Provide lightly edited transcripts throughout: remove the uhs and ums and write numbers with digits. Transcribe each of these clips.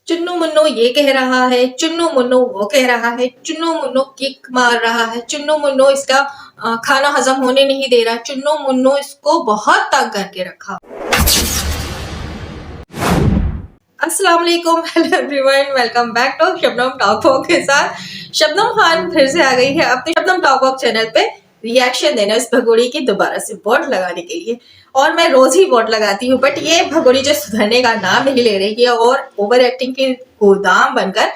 चुन्नू मुन्नू ये कह रहा है, चुन्नू मुन्नू वो कह रहा है, चुन्नू मुन्नू किक मार रहा है, चुन्नू मुन्नू इसका खाना हजम होने नहीं दे रहा, चुन्नू मुन्नू इसको बहुत तंग करके रखा। अस्सलाम वालेकुम, hello everyone, welcome back to Shabnam talk walk के साथ। शबनम खान फिर से आ गई है अपने शबनम टॉक वॉक चैनल पे रिएक्शन देना इस भगोड़ी की दोबारा से वोट लगाने के लिए। और मैं रोज ही वोट लगाती हूँ, बट ये भगोड़ी जो सुधरने का नाम नहीं ले रही है और ओवर एक्टिंग के गोदाम बनकर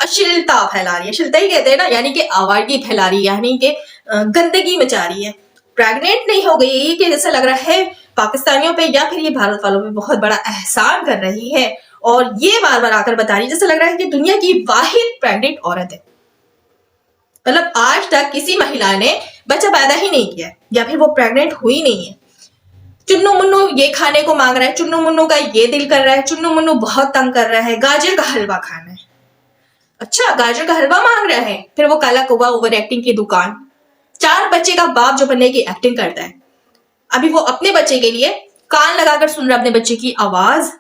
अश्लीलता फैला रही है। अश्लीलता ही कहते हैं ना, यानी कि आवारगी फैला रही है, यानी कि गंदगी मचा रही है। प्रेग्नेंट नहीं हो गई कि जैसा लग रहा है पाकिस्तानियों पे या फिर ये भारत वालों पे बहुत बड़ा एहसान कर रही है, और ये बार बार आकर बता रही है जैसा लग रहा है कि दुनिया की वाहिद प्रेग्नेंट औरत है। मतलब आज तक किसी महिला ने बच्चा पैदा ही नहीं किया या फिर वो प्रेग्नेंट हुई नहीं है। चुन्नू मुन्नू ये खाने को मांग रहा है, चुन्नू मुन्नू का ये दिल कर रहा है, चुन्नू मुन्नू बहुत तंग कर रहा है, गाजर का हलवा खाना है। अच्छा, गाजर का हलवा मांग रहा है, फिर वो काला कौवा ओवर एक्टिंग की दुकान। 4 बच्चे का बाप जो बनने की एक्टिंग करता है, अभी वो अपने बच्चे के लिए कान लगाकर सुन रहा है अपने बच्चे की आवाज।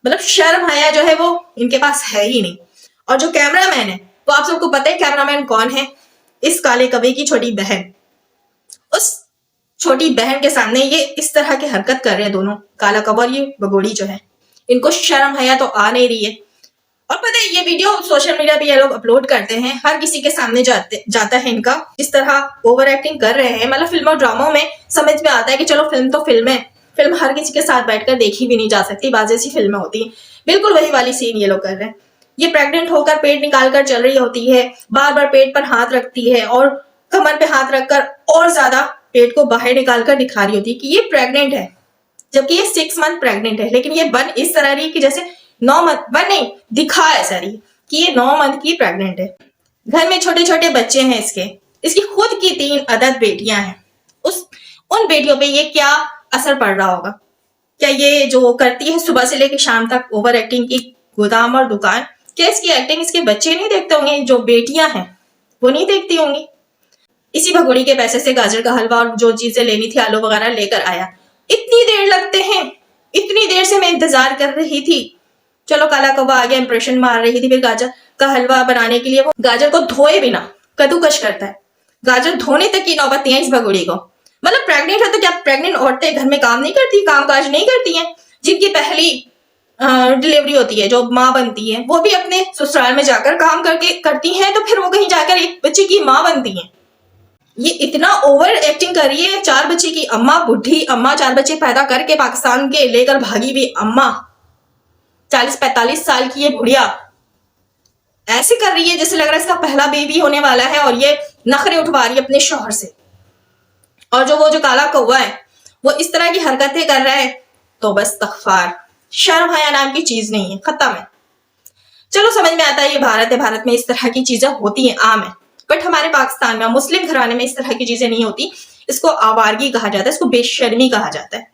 मतलब शर्म हया जो है वो इनके पास है ही नहीं। और जो कैमरामैन है, वो आप सबको पता है कैमरामैन कौन है? इस काले कौवे की छोटी बहन। उस छोटी बहन के सामने ये इस तरह की हरकत कर रहे हैं दोनों, काला कौवा और ये भगोड़ी जो है। इनको शर्म हया तो आ नहीं रही है। और पता है ये वीडियो सोशल मीडिया पे ये लोग अपलोड करते हैं, हर किसी के सामने जाता है इनका। जिस तरह ओवर एक्टिंग कर रहे हैं, मतलब फिल्म और ड्रामों में समझ में आता है कि चलो फिल्म तो फिल्म है, फिल्म हर किसी के साथ बैठकर देखी भी नहीं जा सकती, बाज ऐसी फिल्में होती हैं। बिल्कुल वही वाली सीन ये लोग कर रहे हैं। ये प्रेग्नेंट होकर पेट निकाल कर चल रही होती है, बार बार पेट पर हाथ रखती है और कमर पे हाथ रखकर और ज्यादा पेट को बाहर निकाल कर दिखा रही होती है कि ये प्रेग्नेंट है, जबकि ये 6 मंथ प्रेग्नेंट है। लेकिन ये बन इस तरह रही कि जैसे 9 मंथ, बन नहीं दिखा ऐसा रही कि ये 9 मंथ की प्रेग्नेंट है। घर में छोटे छोटे बच्चे हैं इसकी खुद की 3 अदद बेटियां हैं। उन बेटियों पे ये क्या असर पड़ रहा होगा? क्या ये जो करती है सुबह से लेकर शाम तक ओवर एक्टिंग की गोदाम और दुकान, क्या इसकी एक्टिंग इसके बच्चे नहीं देखते होंगे? जो बेटियां हैं वो नहीं देखती होंगी? इसी भगोड़ी के पैसे से गाजर का हलवा और जो चीजें लेनी थी आलू वगैरह लेकर आया। इतनी देर लगते हैं, इतनी देर से मैं इंतजार कर रही थी। चलो काला कौवा आ गया, इंप्रेशन मार रही थी। फिर गाजर का हलवा बनाने के लिए वो गाजर को धोए बिना कद्दूकश करता है। गाजर धोने तक की नौबत नहीं है इस भगोड़ी को। मतलब प्रेग्नेंट है तो क्या प्रेग्नेंट औरतें घर में काम नहीं करती, काम काज नहीं करती हैं? जिनकी पहली डिलीवरी होती है, जो माँ बनती है, वो भी अपने ससुराल में जाकर काम करके करती हैं, तो फिर वो कहीं जाकर एक बच्चे की माँ बनती हैं। ये इतना ओवर एक्टिंग कर रही है। 4 बच्चे की अम्मा, बुढ़ी अम्मा, 4 बच्चे पैदा करके पाकिस्तान के लेकर भागी हुई अम्मा, 40-45 साल की ये बुढ़िया ऐसे कर रही है जैसे लग रहा है इसका पहला बेबी होने वाला है, और ये नखरे उठवा रही है अपने शौहर से। और वो जो काला कौवा है वो इस तरह की हरकतें कर रहा है, तो बस तकफार, शर्म हया नाम की चीज नहीं है, खत्म है। चलो समझ में आता है ये भारत है, भारत में इस तरह की चीजें होती हैं, आम है। बट हमारे पाकिस्तान में मुस्लिम घराने में इस तरह की चीजें नहीं होती। इसको आवारगी कहा जाता है, इसको बेशर्मी कहा जाता है।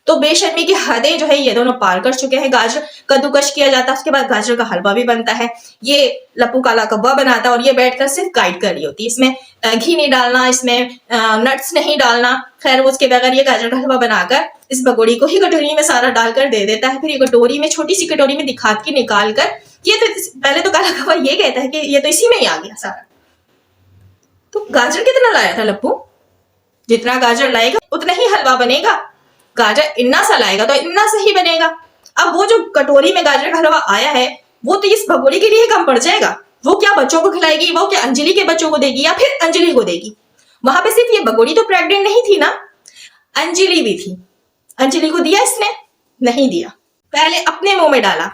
तो बेशर्मी की हदें जो है ये दोनों पार कर चुके हैं। गाजर कद्दूकश किया जाता है, उसके बाद गाजर का हलवा भी बनता है। ये लप्पू काला कौवा बनाता है और ये बैठकर सिर्फ गाइड कर रही होती है। इसमें घी नहीं डालना, इसमें नट्स नहीं डालना। खैर उसके बगैर ये गाजर का हलवा बनाकर इस भगोड़ी को ही कटोरी में सारा डालकर दे देता है। फिर ये कटोरी में, छोटी सी कटोरी में दिखा के निकाल कर, ये तो पहले तो काला कौवा ये कहता है कि ये तो इसी में ही आ गया सारा। तो गाजर कितना लाया था लप्पू? जितना गाजर लाएगा उतना ही हलवा बनेगा। गाजर इन्ना सा लाएगा तो इन्ना सा ही बनेगा। अब वो जो कटोरी में गाजर का हलवा आया है वो तो इस भगोड़ी के लिए कम पड़ जाएगा। वो क्या बच्चों को खिलाएगी? वो क्या अंजलि के बच्चों को देगी या फिर अंजलि को देगी? वहां पे सिर्फ ये भगोड़ी तो प्रेग्नेंट नहीं थी ना, अंजलि भी थी। अंजलि को दिया इसने? नहीं दिया, पहले अपने मुंह में डाला।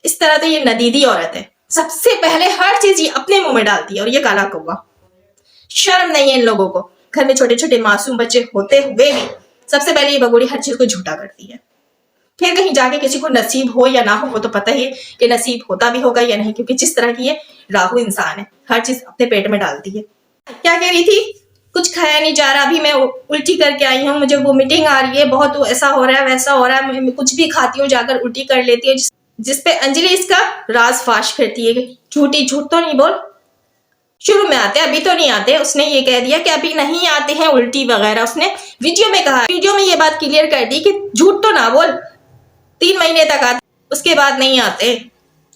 इस तरह तो ये नदीदी औरत है, सबसे पहले हर चीज ये अपने मुंह में डालती है। और ये काला कौवा, शर्म नहीं है इन लोगों को। घर में छोटे छोटे मासूम बच्चे होते हुए भी सबसे पहले ये भगोड़ी हर चीज को झूठा करती है। फिर कहीं जाके किसी को नसीब हो या ना हो वो तो पता ही है कि नसीब होता भी होगा या नहीं, क्योंकि जिस तरह की ये राहु इंसान है, हर चीज अपने पेट में डालती है। क्या कह रही थी? कुछ खाया नहीं जा रहा, अभी मैं उल्टी करके आई हूँ, मुझे वोमिटिंग आ रही है, बहुत ऐसा हो रहा है वैसा हो रहा है, मैं कुछ भी खाती हूँ जाकर उल्टी कर लेती है। जिसपे अंजलि इसका राज फाश करती है, झूठी झूठ तो नहीं बोल, शुरू में आते अभी तो नहीं आते। उसने ये कह दिया कि अभी नहीं आते हैं उल्टी वगैरह, उसने वीडियो में कहा। वीडियो में ये बात क्लियर कर दी कि झूठ तो ना बोल, 3 महीने तक आते। उसके बाद नहीं आते।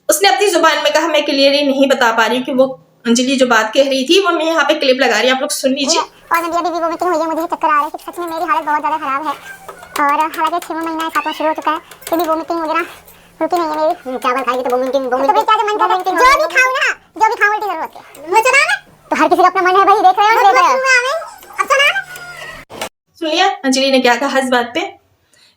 उसने अपनी जुबान में कहा, मैं क्लियरली नहीं बता पा रही हूँ कि वो अंजलि जो बात कह रही थी वो मैं यहाँ पे क्लिप लगा रही हूँ, आप लोग सुन लीजिए। और मैं अभी वोमिटिंग हुई है, मुझे चक्कर आ रहे हैं, सच में मेरी हालत बहुत ज़्यादा खराब है। और हालांकि 6वां महीना है, 7वां शुरू हो चुका है, फिर भी वोमिटिंग वगैरह रुकी नहीं है मेरी। चावल खाएगी तो वोमिटिंग तो क्या जो मन कर जो भी खाऊं ना, जो भी खाऊं उल्टी जरूर होती है। मुझे सुना ना, तो हर किसी का अपना मन है भाई, देख रहे हो ना, देख रहे हो। अब सुना सुन लिया अंजलि ने क्या कहा इस बात पे।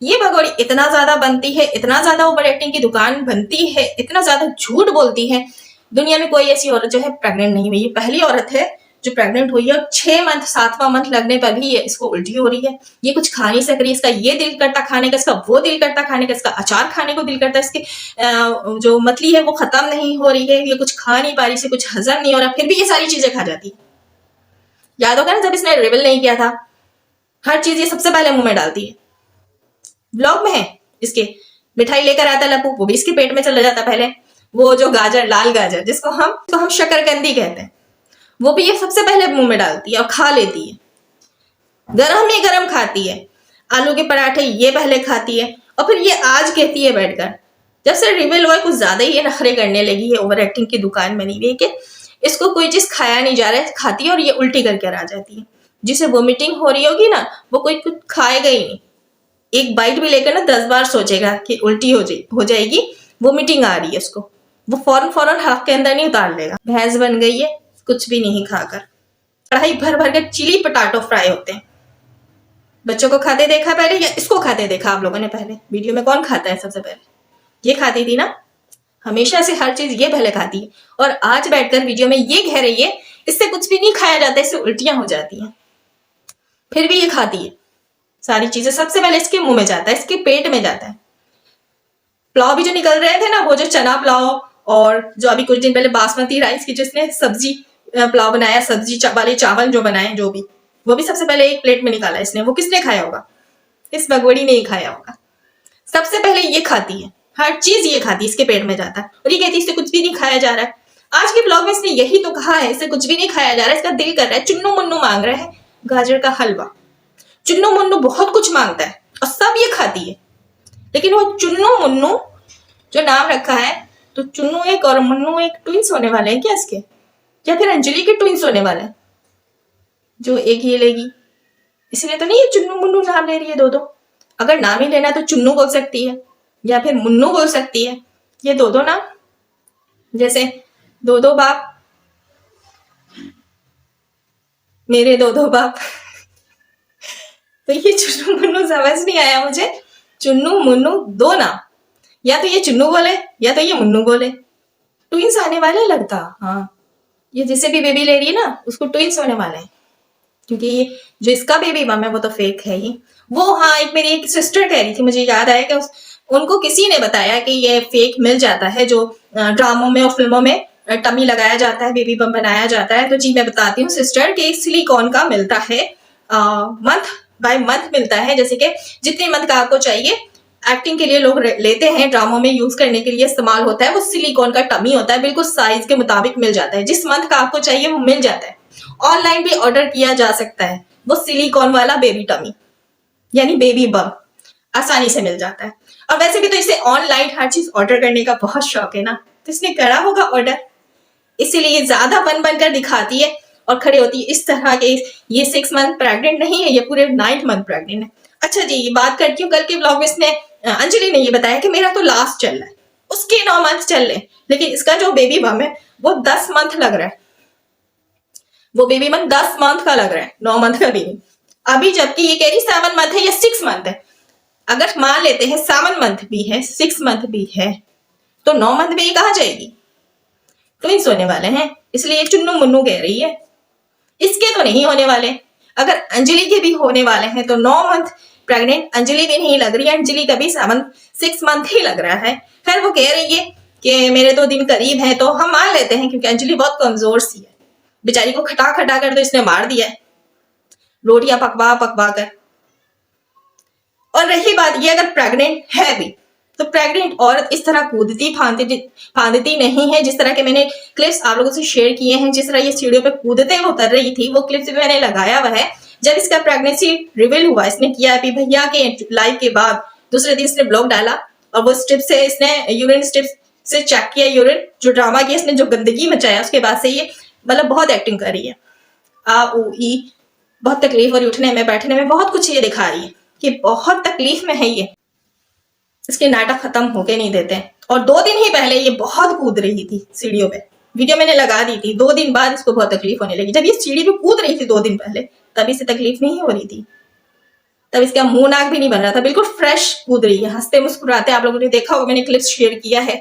ये भगोड़ी इतना ज्यादा बनती है, इतना ज्यादा ओवर एक्टिंग की दुकान बनती है, इतना ज्यादा झूठ बोलती है। दुनिया में कोई ऐसी औरत जो है प्रेग्नेंट नहीं हुई, ये पहली औरत है जो प्रेग्नेंट हुई है और 6 मंथ 7वां मंथ लगने पर भी ये इसको उल्टी हो रही है। ये कुछ खा नहीं सक रही, इसका ये दिल करता खाने का, इसका वो दिल करता खाने का, इसका अचार खाने को दिल करता है, इसकी जो मतली है वो खत्म नहीं हो रही है, ये कुछ खा नहीं पा रही, इसे कुछ हजम नहीं हो रहा, फिर भी ये सारी चीजें खा जाती है। याद होगा ना जब इसने रिवील नहीं किया था, हर चीज ये सबसे पहले मुंह में डालती है। ब्लॉग में है इसके, मिठाई लेकर आता लपू, वो भी इसके पेट में चला जाता पहले। वो जो गाजर, लाल गाजर जिसको हम शकरकंदी कहते हैं, वो भी ये सबसे पहले मुंह में डालती है और खा लेती है। गरम ही गरम खाती है, आलू के पराठे ये पहले खाती है और फिर ये आज कहती है बैठकर, जब से रिवील हुआ कुछ ज्यादा ही ये नखरे करने लगी है, ओवर एक्टिंग की दुकान बनी हुई है कि इसको कोई चीज खाया नहीं जा रहा है, खाती है और ये उल्टी करके आ जाती है। जिसे वोमिटिंग हो रही होगी ना, वो कोई कुछ खाएगा ही नहीं, एक बाइट भी लेकर ना 10 बार सोचेगा कि उल्टी हो जाएगी, वोमिटिंग आ रही है उसको, वो फौरन फौरन हाथ के अंदर नहीं उतार लेगा। भैंस बन गई है कुछ भी नहीं खाकर। कढ़ाई भर भर के चिली पटाटो फ्राई होते हैं। बच्चों को खाते देखा पहले या इसको खाते देखा आप लोगों ने पहले? वीडियो में कौन खाता है सबसे पहले? ये खाती थी ना, हमेशा से हर चीज ये पहले खाती है और आज बैठकर वीडियो में ये कह रही है इससे कुछ भी नहीं खाया जाता, इससे उल्टियां हो जाती हैं, फिर भी ये खाती है। सारी चीजें सबसे पहले इसके मुंह में जाता है, इसके पेट में जाता है। पुलाव भी जो निकल रहे थे ना, वो जो चना पुलाव और जो अभी कुछ दिन पहले बासमती राइस की जिसने सब्जी पुलाव बनाया, सब्जी वाले चावल जो बनाए, जो भी, वो भी सबसे पहले एक प्लेट में निकाला इसने। वो किसने खाया होगा? इस भगोड़ी ने ही खाया होगा। सबसे पहले ये खाती है, हर चीज ये खाती है, इसके पेट में जाता है और ये कहती है इससे कुछ भी नहीं खाया जा रहा है। आज के ब्लॉग में इसने यही तो कहा है, इससे कुछ भी नहीं खाया जा रहा है, इसका दिल कर रहा है, चुन्नू मुन्नू मांग रहा है, गाजर का हलवा। चुन्नू मुन्नू बहुत कुछ मांगता है और सब ये खाती है, लेकिन वो चुन्नू मुन्नू जो नाम रखा है, तो चुन्नू एक और मुन्नू एक ट्विंस होने वाले हैं क्या इसके, या फिर अंजलि के ट्विंस होने वाले हैं जो एक ही लेगी? इसलिए तो नहीं ये चुन्नू मुन्नू नाम ले रही है दो दो। अगर नाम ही लेना है तो चुन्नू बोल सकती है या फिर मुन्नू बोल सकती है, ये दो दो नाम, जैसे दो दो बाप, मेरे दो दो बाप। तो ये चुन्नू मुन्नू समझ नहीं आया मुझे। चुन्नू मुन्नू दो नाम, या तो ये चुन्नू बोले या तो ये मुन्नू बोले। ट्विंस आने वाले लगता, हाँ, ये जिसे भी बेबी ले रही है ना उसको ट्विंस होने वाले हैं, क्योंकि ये जो इसका बेबी मम है वो तो फेक है ही। वो हाँ, एक मेरी एक सिस्टर कह रही थी, मुझे याद आया कि उनको किसी ने बताया कि ये फेक मिल जाता है, जो ड्रामों में और फिल्मों में टमी लगाया जाता है, बेबी बम बनाया जाता है। तो जी मैं बताती हूँ सिस्टर कि सिलिकॉन का मिलता है, मंथ बाय मंथ मिलता है, जैसे कि जितने मंथ का आपको चाहिए, एक्टिंग के लिए लोग लेते हैं, ड्रामों में यूज करने के लिए इस्तेमाल होता है, वो सिलिकॉन का टमी होता है, बिल्कुल साइज के मुताबिक मिल जाता है, जिस मंथ का आपको चाहिए वो मिल जाता है। ऑनलाइन भी ऑर्डर किया जा सकता है, वो सिलिकॉन वाला बेबी टमी यानी बेबी बम आसानी से मिल जाता है। और वैसे भी तो इसे ऑनलाइन हर चीज ऑर्डर करने का बहुत शौक है ना, तो इसने करा होगा ऑर्डर, इसीलिए ये ज्यादा बन बनकर दिखाती है और खड़े होती है इस तरह के। ये 6 मंथ प्रेग्नेंट नहीं है, ये पूरे 9th मंथ प्रेग्नेंट है। अच्छा जी, ये बात करती हूँ, कल के ब्लॉग में इसने अंजलि ने ये बताया कि मेरा तो लास्ट चल रहा है, उसके 9 मंथ चल रहे, लेकिन इसका जो बेबी बम है वो 10 मंथ लग रहा है, वो बेबी बम 10 मंथ का लग रहा है, 9 मंथ का बेबी अभी, जबकि ये कह रही 7 मंथ है या 6 मंथ है। अगर मान लेते हैं 7 मंथ भी है 6 मंथ भी है, तो 9 मंथ में ये कहाँ जाएगी? ट्विंस होने वाले हैं, इसलिए चुन्नू मुन्नू कह रही है। इसके तो नहीं होने वाले, अगर अंजलि के भी होने वाले हैं तो 9 मंथ प्रेग्नेंट अंजलि भी नहीं लग रही है, अंजलि का भी 6 मंथ ही लग रहा है। खैर वो कह रही है कि मेरे तो दिन करीब है, तो हम मान लेते हैं, क्योंकि अंजलि बहुत कमजोर सी है, बेचारी को खटा खटा कर तो इसने मार दिया है, रोटियां पकवा पकवा कर। और रही बात ये, अगर प्रेग्नेंट है भी तो प्रेग्नेंट औरत इस तरह कूदती फांदती नहीं है, जिस तरह के मैंने क्लिप्स आप लोगों से शेयर किए हैं, जिस तरह ये सीढ़ियों पे कूदते हुए उतर रही थी, वो क्लिप्स भी मैंने लगाया हुआ है। जब इसका प्रेगनेंसी रिवील हुआ, इसने किया अभी भैया के लाइव के बाद दूसरे दिन इसने ब्लॉग डाला, और वो स्ट्रिप से इसने यूरिन स्ट्रिप से चेक किया यूरिन, जो ड्रामा किया इसने, जो गंदगी मचाया, उसके बाद से ये मतलब बहुत एक्टिंग कर रही है। आ ऊ ई बहुत तकलीफ हो रही, उठने में बैठने में बहुत कुछ ये दिखा रही है कि बहुत तकलीफ में है ये। इसके नाटक खत्म होके नहीं देते। और 2 दिन ही पहले ये बहुत कूद रही थी सीढ़ियों पे, वीडियो मैंने लगा दी थी। 2 दिन बाद इसको बहुत तकलीफ होने लगी। जब ये सीढ़ी पे कूद रही थी 2 दिन पहले, तब इसे तकलीफ नहीं हो रही थी, तब इसका मुंह नाक भी नहीं बन रहा था, बिल्कुल फ्रेश कूद रही है, हंसते मुस्कुराते। आप लोगों ने देखा होगा, मैंने क्लिप्स शेयर किया है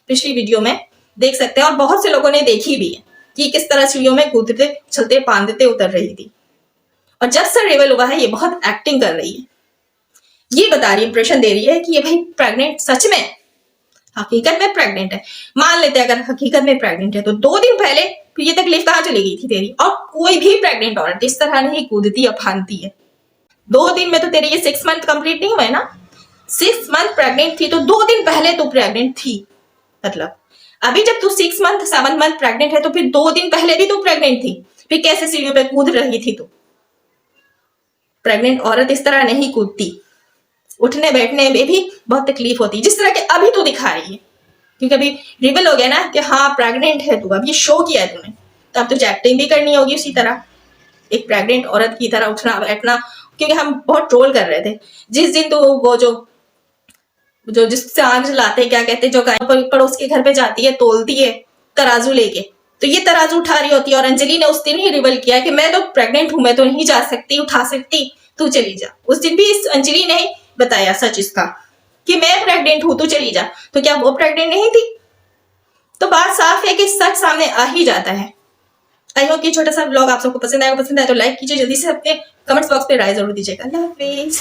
पिछली वीडियो में, देख सकते हैं। और बहुत से लोगों ने देखी भी है कि किस तरह सीढ़ियों में कूदते चलते पांदते उतर रही थी। और जब से रिवील हुआ है ये बहुत एक्टिंग कर रही है, ये बता रही है, इंप्रेशन दे रही है कि ये भाई प्रेग्नेंट सच में, हकीकत में प्रेग्नेंट है। मान लेते हैं अगर हकीकत में प्रेग्नेंट है तो 2 दिन पहले फिर ये तकलीफ कहाँ चली गई थी तेरी? और कोई भी प्रेग्नेंट औरत इस तरह नहीं कूदती या फांदती है। 2 दिन में तो तेरे ये 6 मंथ कंप्लीट नहीं हुए ना, 6 मंथ प्रेग्नेंट थी तो 2 दिन पहले तो प्रेग्नेंट थी। मतलब अभी जब तू 6 मंथ 7 मंथ प्रेग्नेंट है तो फिर 2 दिन पहले भी तू प्रेग्नेंट थी, फिर कैसे सीढ़ियों पे कूद रही थी तू? प्रेग्नेंट औरत इस तरह नहीं कूदती, उठने बैठने में भी बहुत तकलीफ होती है, जिस तरह के अभी तो दिखा रही है। क्योंकि अभी रिवील हो गया ना कि हाँ प्रेग्नेंट है तू, अब ये शो किया है तूने, तो अब तुझे एक्टिंग भी करनी होगी उसी तरह, एक प्रेग्नेंट औरत की तरह उठना बैठना। क्योंकि हम बहुत ट्रोल कर रहे थे जिस दिन तो वो जो जिससे आग जलाते, क्या कहते, जो पड़ोस के घर पे जाती है, तोलती है तराजू लेके, तो ये तराजू उठा रही होती है। और अंजलि ने उस दिन ही रिवील किया कि मैं तो प्रेग्नेंट हूं, मैं तो नहीं जा सकती उठा सकती, तू चली जा। उस दिन भी इस अंजलि ने बताया सच इसका कि मैं प्रेग्नेंट हूं, तू चली जा। तो क्या वो प्रेग्नेंट नहीं थी? तो बात साफ है कि सच सामने आ ही जाता है। आई होप कि छोटा सा ब्लॉग आप सबको पसंद आएगा। पसंद आए तो लाइक कीजिए, जल्दी से अपने कमेंट्स बॉक्स पे राय जरूर दीजिएगा। अल्लाह हाफिज।